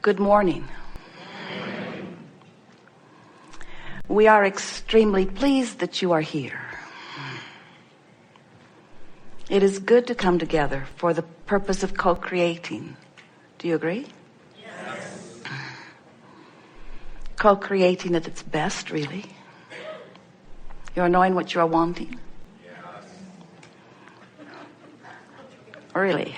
Good morning. We are extremely pleased that you are here. It is good to come together for the purpose of co-creating. Do you agree? Yes. Co-creating at its best, really. You're knowing what you're wanting? Yes. Really?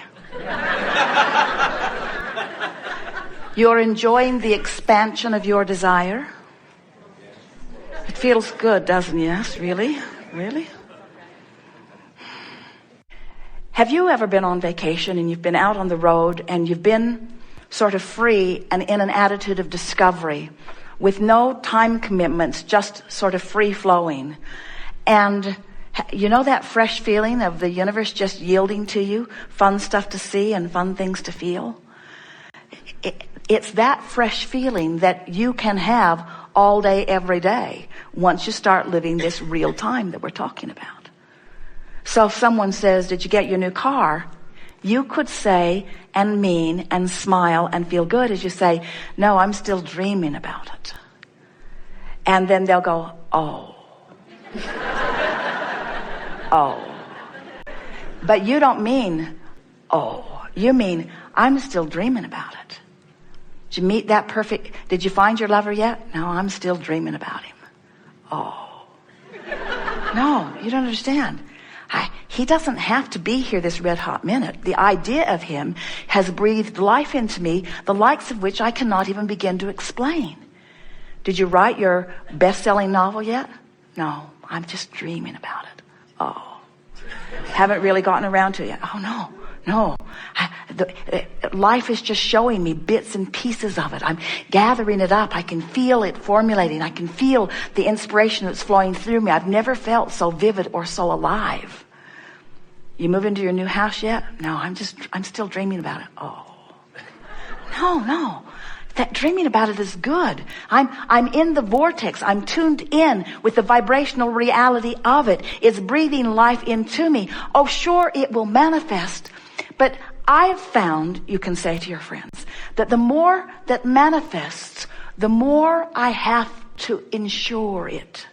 You're enjoying the expansion of your desire? It feels good, doesn't it? Yes, really? Really? Have you ever been on vacation and you've been out on the road and you've been sort of free and in an attitude of discovery with no time commitments, just sort of free flowing? And you know that fresh feeling of the universe just yielding to you, fun stuff to see and fun things to feel? It's that fresh feeling that you can have all day, every day, once you start living this real time that we're talking about. So if someone says, did you get your new car? You could say and mean and smile and feel good as you say, no, I'm still dreaming about it. And then they'll go, oh. Oh. But you don't mean, oh. You mean, I'm still dreaming about it. Did you meet that perfect? Did you find your lover yet? No, I'm still dreaming about him. Oh. No, you don't understand. He doesn't have to be here this red hot minute. The idea of him has breathed life into me, the likes of which I cannot even begin to explain. Did you write your best-selling novel yet? No, I'm just dreaming about it. Oh. Haven't really gotten around to it yet. Oh, no. Life is just showing me bits and pieces of it. I'm gathering it up. I can feel it formulating. I can feel the inspiration that's flowing through me. I've never felt so vivid or so alive. You move into your new house yet? No, I'm still dreaming about it. Oh. No. That dreaming about it is good. I'm in the vortex. I'm tuned in with the vibrational reality of it. It's breathing life into me. Oh, sure, it will manifest. But I've found, you can say to your friends, that the more that manifests, the more I have to ensure it.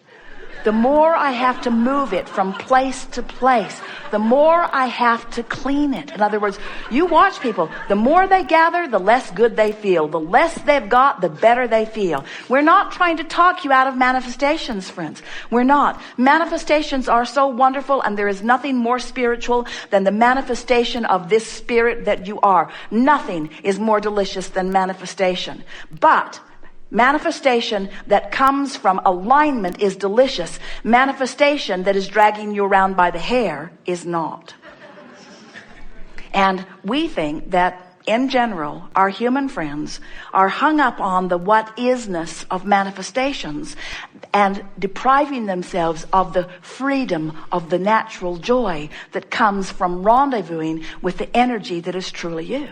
The more I have to move it from place to place, the more I have to clean it. In other words, you watch people, the more they gather, the less good they feel. The less they've got, the better they feel. We're not trying to talk you out of manifestations, friends. We're not. Manifestations are so wonderful, and there is nothing more spiritual than the manifestation of this spirit that you are. Nothing is more delicious than manifestation. But manifestation that comes from alignment is delicious. Manifestation that is dragging you around by the hair is not. And we think that, in general, our human friends are hung up on the what-isness of manifestations and depriving themselves of the freedom of the natural joy that comes from rendezvousing with the energy that is truly you.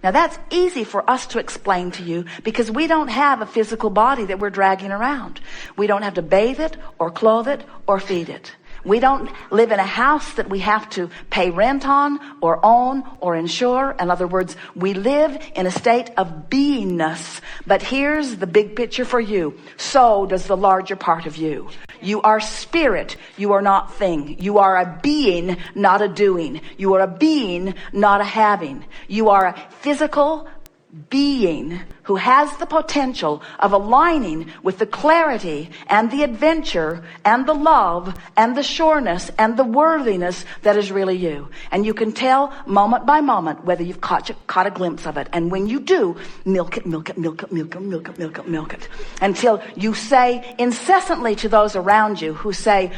Now that's easy for us to explain to you because we don't have a physical body that we're dragging around. We don't have to bathe it or clothe it or feed it. We don't live in a house that we have to pay rent on or own or insure. In other words, we live in a state of beingness. But here's the big picture for you. So does the larger part of you. You are spirit. You are not thing. You are a being, not a doing. You are a being, not a having. You are a physical being who has the potential of aligning with the clarity and the adventure and the love and the sureness and the worthiness that is really you. And you can tell moment by moment whether you've caught a glimpse of it. And when you do, milk it, milk it, milk it, milk it, milk it, milk it, milk it, until you say incessantly to those around you who say,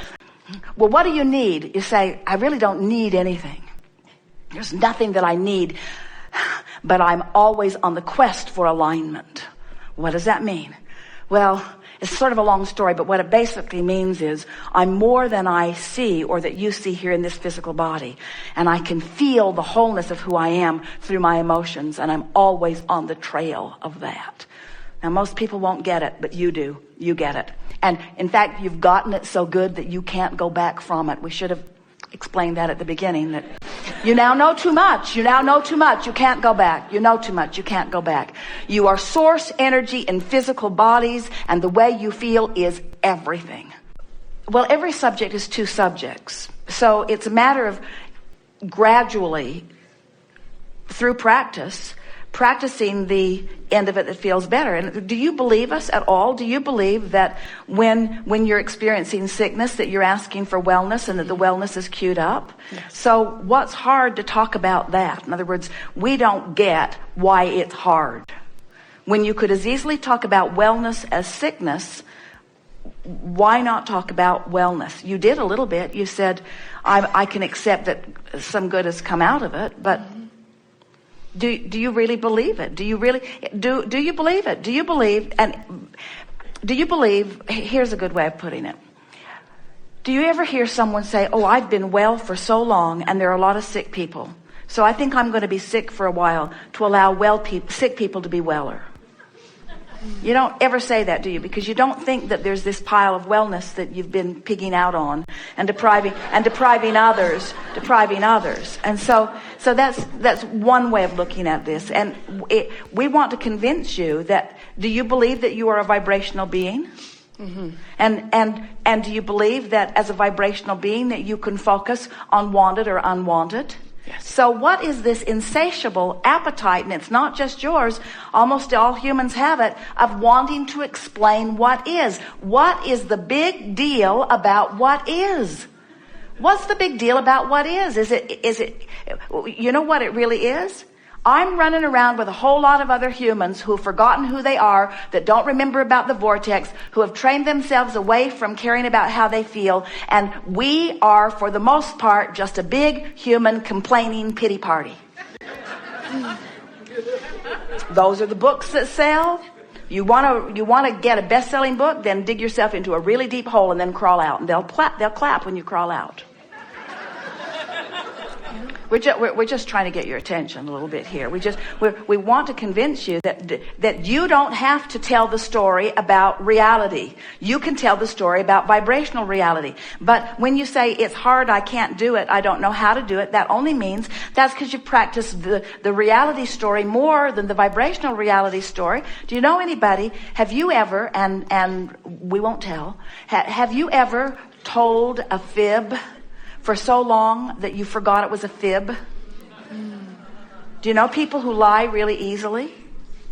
well, what do you need? You say, I really don't need anything. There's nothing that I need. But I'm always on the quest for alignment. What does that mean? Well, it's sort of a long story, but what it basically means is I'm more than I see or that you see here in this physical body. And I can feel the wholeness of who I am through my emotions, and I'm always on the trail of that. Now, most people won't get it, but you do. You get it. And in fact, you've gotten it so good that you can't go back from it. We should have explained that at the beginning, that you now know too much. You now know too much. You can't go back. You know too much. You can't go back. You are source energy in physical bodies, and the way you feel is everything. Well, every subject is two subjects. So it's a matter of gradually, through practicing the end of it that feels better. And do you believe us at all? Do you believe that when you're experiencing sickness that you're asking for wellness and that the wellness is queued up? Yes. So what's hard to talk about that? In other words, we don't get why it's hard. When you could as easily talk about wellness as sickness, why not talk about wellness? You did a little bit. You said, I can accept that some good has come out of it, but do you really believe it? Do you really do you believe it? Do you believe here's a good way of putting it. Do you ever hear someone say, "Oh, I've been well for so long and there are a lot of sick people. So I think I'm going to be sick for a while to allow sick people to be weller." You don't ever say that, do you? Because you don't think that there's this pile of wellness that you've been pigging out on and depriving others. And so that's one way of looking at this. And we want to convince you that, do you believe that you are a vibrational being? Mm-hmm. And do you believe that as a vibrational being that you can focus on wanted or unwanted? Yes. So what is this insatiable appetite, and it's not just yours, almost all humans have it, of wanting to explain what is? What is the big deal about what is? What's the big deal about what is? Is it, you know what it really is? I'm running around with a whole lot of other humans who've forgotten who they are, that don't remember about the vortex, who have trained themselves away from caring about how they feel. And we are, for the most part, just a big human complaining pity party. Those are the books that sell. You want to get a best-selling book, then dig yourself into a really deep hole and then crawl out. And they'll clap when you crawl out. We're just trying to get your attention a little bit here. We want to convince you that you don't have to tell the story about reality. You can tell the story about vibrational reality. But when you say it's hard, I can't do it, I don't know how to do it, that only means that's because you practice the reality story more than the vibrational reality story. Do you know anybody? Have you ever, and we won't tell, have you ever told a fib for so long that you forgot it was a fib? Do you know people who lie really easily?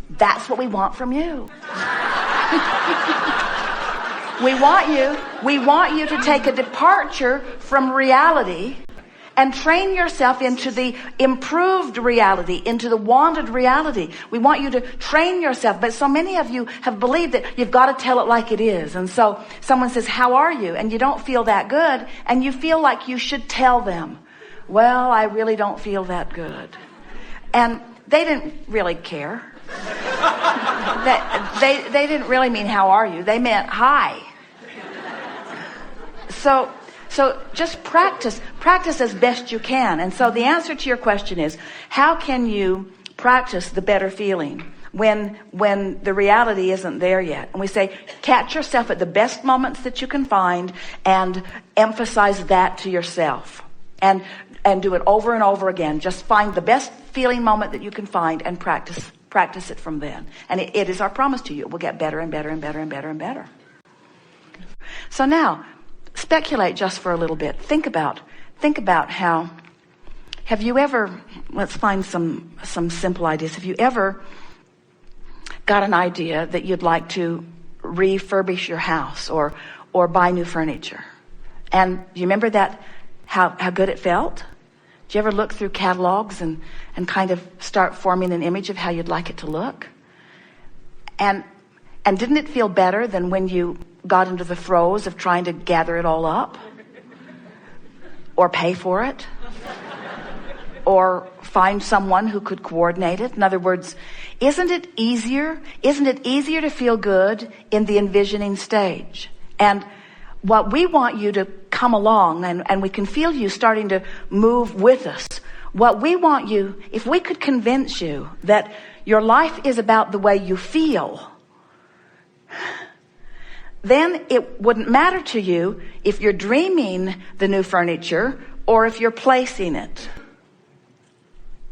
That's what we want from you. We want you to take a departure from reality and train yourself into the improved reality, into the wanted reality. We want you to train yourself. But so many of you have believed that you've got to tell it like it is. And so someone says, "How are you?" And you don't feel that good. And you feel like you should tell them, "Well, I really don't feel that good." And they didn't really care. They didn't really mean, "How are you?" They meant, "Hi." So just practice as best you can. And so the answer to your question is, how can you practice the better feeling when the reality isn't there yet? And we say, catch yourself at the best moments that you can find and emphasize that to yourself. And do it over and over again. Just find the best feeling moment that you can find and practice it from then. And it is our promise to you. It will get better and better and better and better and better. So now, speculate just for a little bit. Think about how, have you ever, let's find some simple ideas. Have you ever got an idea that you'd like to refurbish your house or buy new furniture? And do you remember that, how good it felt? Did you ever look through catalogs and kind of start forming an image of how you'd like it to look? And didn't it feel better than when you got into the throes of trying to gather it all up? Or pay for it? Or find someone who could coordinate it? In other words, isn't it easier to feel good in the envisioning stage? And what we want you to come along, and we can feel you starting to move with us. What we want you, if we could convince you that your life is about the way you feel, then it wouldn't matter to you if you're dreaming the new furniture or if you're placing it.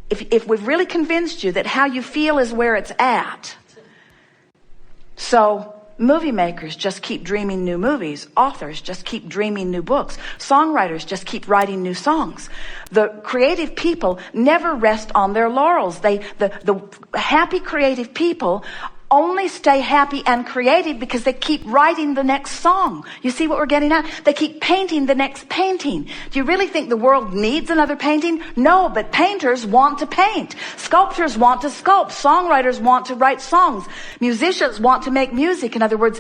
If we've really convinced you that how you feel is where it's at. So movie makers just keep dreaming new movies. Authors just keep dreaming new books. Songwriters just keep writing new songs. The creative people never rest on their laurels. The happy creative people only stay happy and creative because they keep writing the next song. You see what we're getting at? They keep painting the next painting. Do you really think the world needs another painting? No, but painters want to paint. Sculptors want to sculpt. Songwriters want to write songs. Musicians want to make music. In other words,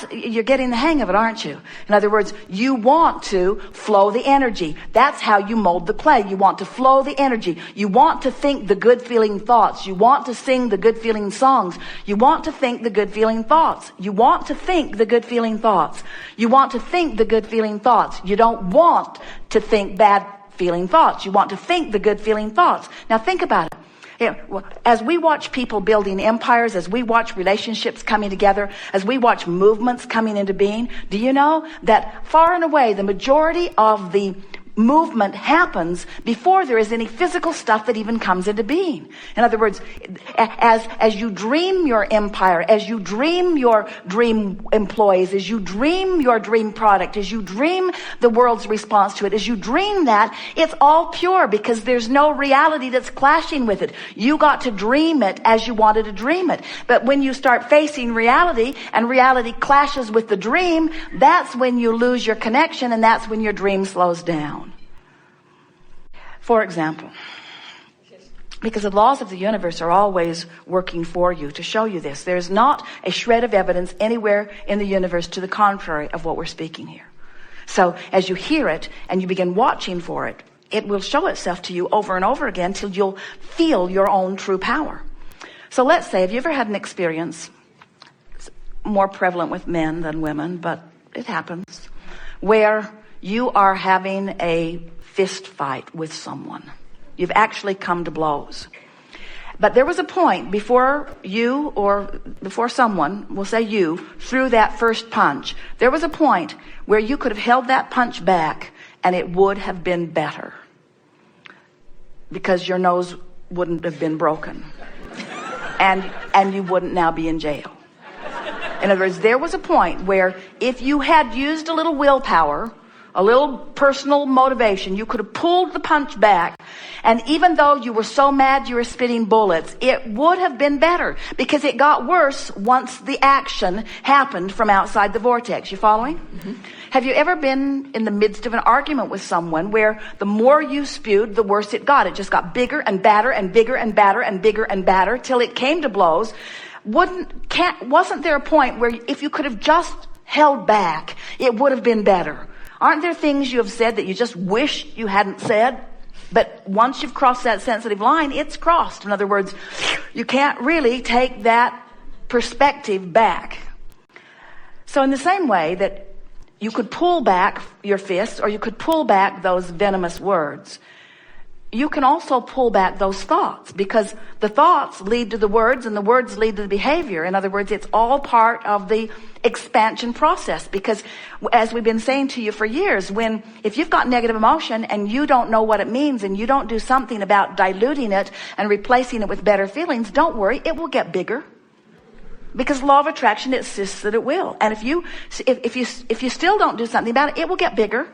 you're getting the hang of it, aren't you? In other words, you want to flow the energy. That's how you mold the clay. You want to flow the energy. You want to think the good feeling thoughts. You want to sing the good feeling songs. You want to think the good feeling thoughts. You want to think the good feeling thoughts. You want to think the good feeling thoughts. You don't want to think bad feeling thoughts. You want to think the good feeling thoughts. Now think about it. As we watch people building empires, as we watch relationships coming together, as we watch movements coming into being, do you know that far and away the majority of the movement happens before there is any physical stuff that even comes into being? In other words, as you dream your empire, as you dream your dream employees, as you dream your dream product, as you dream the world's response to it, as you dream that, it's all pure because there's no reality that's clashing with it. You got to dream it as you wanted to dream it. But when you start facing reality and reality clashes with the dream, that's when you lose your connection, and that's when your dream slows down. For example, because the laws of the universe are always working for you to show you this. There's not a shred of evidence anywhere in the universe to the contrary of what we're speaking here. So as you hear it and you begin watching for it, it will show itself to you over and over again till you'll feel your own true power. So let's say, have you ever had an experience, more prevalent with men than women, but it happens, where you are having a fist fight with someone. You've actually come to blows. But there was a point before you, or before someone, we'll say you, threw that first punch. There was a point where you could have held that punch back and it would have been better. Because your nose wouldn't have been broken. And you wouldn't now be in jail. In other words, there was a point where if you had used a little willpower, a little personal motivation, you could have pulled the punch back, and even though you were so mad you were spitting bullets, it would have been better because it got worse once the action happened from outside the vortex. You following? Mm-hmm. Have you ever been in the midst of an argument with someone where the more you spewed, the worse it got? It just got bigger and badder and bigger and badder and bigger and badder till it came to blows. Wasn't there a point where if you could have just held back, it would have been better? Aren't there things you have said that you just wish you hadn't said? But once you've crossed that sensitive line, it's crossed. In other words, you can't really take that perspective back. So in the same way that you could pull back your fists, or you could pull back those venomous words, you can also pull back those thoughts, because the thoughts lead to the words and the words lead to the behavior. In other words, it's all part of the expansion process, because as we've been saying to you for years, if you've got negative emotion and you don't know what it means and you don't do something about diluting it and replacing it with better feelings, don't worry, it will get bigger. Because law of attraction insists that it will. And if you still don't do something about it, it will get bigger.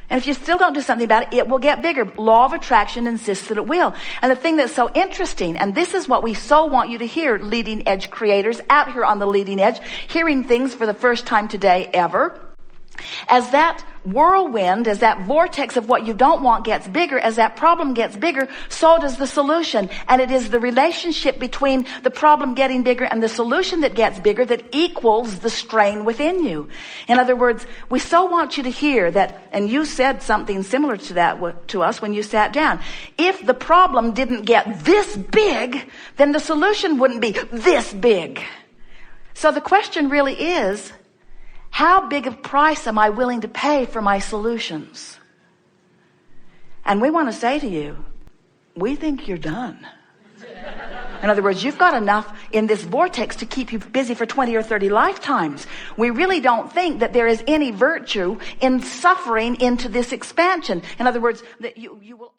And if you still don't do something about it, it will get bigger. Law of attraction insists that it will. And the thing that's so interesting, and this is what we so want you to hear, leading edge creators out here on the leading edge, hearing things for the first time today ever, as that whirlwind, as that vortex of what you don't want gets bigger, as that problem gets bigger, so does the solution. And it is the relationship between the problem getting bigger and the solution that gets bigger that equals the strain within you. In other words, we so want you to hear that, and you said something similar to that to us when you sat down. If the problem didn't get this big, then the solution wouldn't be this big. So the question really is, how big a price am I willing to pay for my solutions? And we want to say to you, we think you're done. In other words, you've got enough in this vortex to keep you busy for 20 or 30 lifetimes. We really don't think that there is any virtue in suffering into this expansion. In other words, that you will